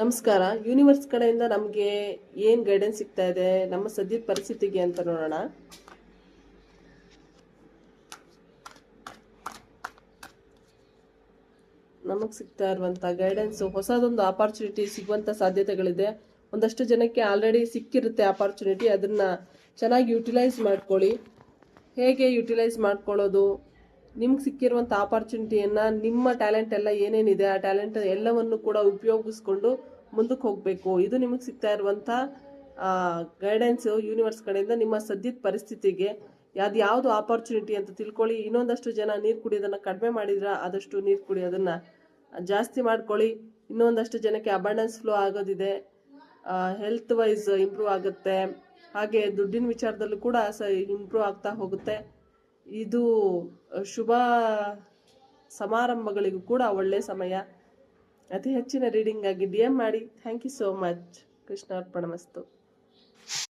ನಮಸ್ಕಾರ. ಯೂನಿವರ್ಸ್ ಕಡೆಯಿಂದ ನಮಗೆ ಏನು ಗೈಡೆನ್ಸ್ ಸಿಗ್ತಾ ಇದೆ ನಮ್ಮ ಸದ್ಯದ ಪರಿಸ್ಥಿತಿಗೆ ಅಂತ ನೋಡೋಣ. ನಮಗೆ ಸಿಗ್ತಾ ಇರುವಂಥ ಗೈಡೆನ್ಸು ಹೊಸದೊಂದು ಆಪರ್ಚುನಿಟಿ ಸಿಗುವಂಥ ಸಾಧ್ಯತೆಗಳಿದೆ. ಒಂದಷ್ಟು ಜನಕ್ಕೆ ಆಲ್ರೆಡಿ ಸಿಕ್ಕಿರುತ್ತೆ ಆಪರ್ಚುನಿಟಿ, ಅದನ್ನು ಚೆನ್ನಾಗಿ ಯುಟಿಲೈಸ್ ಮಾಡ್ಕೊಳ್ಳಿ. ಹೇಗೆ ಯುಟಿಲೈಸ್ ಮಾಡ್ಕೊಳ್ಳೋದು, ನಿಮ್ಗೆ ಸಿಕ್ಕಿರುವಂಥ ಆಪರ್ಚುನಿಟಿಯನ್ನು, ನಿಮ್ಮ ಟ್ಯಾಲೆಂಟ್ ಎಲ್ಲ ಏನೇನಿದೆ ಆ ಟ್ಯಾಲೆಂಟ್ ಎಲ್ಲವನ್ನು ಕೂಡ ಉಪಯೋಗಿಸ್ಕೊಂಡು ಮುಂದಕ್ಕೆ ಹೋಗಬೇಕು. ಇದು ನಿಮಗೆ ಸಿಗ್ತಾ ಇರುವಂಥ ಗೈಡೆನ್ಸು ಯೂನಿವರ್ಸ್ ಕಡೆಯಿಂದ ನಿಮ್ಮ ಸದ್ಯದ ಪರಿಸ್ಥಿತಿಗೆ. ಯಾವುದು ಆಪರ್ಚುನಿಟಿ ಅಂತ ತಿಳ್ಕೊಳ್ಳಿ. ಇನ್ನೊಂದಷ್ಟು ಜನ ನೀರು ಕುಡಿಯೋದನ್ನು ಕಡಿಮೆ ಮಾಡಿದ್ರೆ ಆದಷ್ಟು ನೀರು ಕುಡಿಯೋದನ್ನು ಜಾಸ್ತಿ ಮಾಡ್ಕೊಳ್ಳಿ. ಇನ್ನೊಂದಷ್ಟು ಜನಕ್ಕೆ ಅಬಂಡೆನ್ಸ್ ಫ್ಲೋ ಆಗೋದಿದೆ, ಹೆಲ್ತ್ ವೈಸ್ ಇಂಪ್ರೂವ್ ಆಗುತ್ತೆ, ಹಾಗೆ ದುಡ್ಡಿನ ವಿಚಾರದಲ್ಲೂ ಕೂಡ ಇಂಪ್ರೂವ್ ಆಗ್ತಾ ಹೋಗುತ್ತೆ. ಇದು ಶುಭ ಸಮಾರಂಭಗಳಿಗೂ ಕೂಡ ಒಳ್ಳೆಯ ಸಮಯ. ಅತಿ ಹೆಚ್ಚಿನ ರೀಡಿಂಗ್ ಆಗಿ DM ಮಾಡಿ. Thank you so much. ಕೃಷ್ಣಾರ್ಪಣಮಸ್ತು.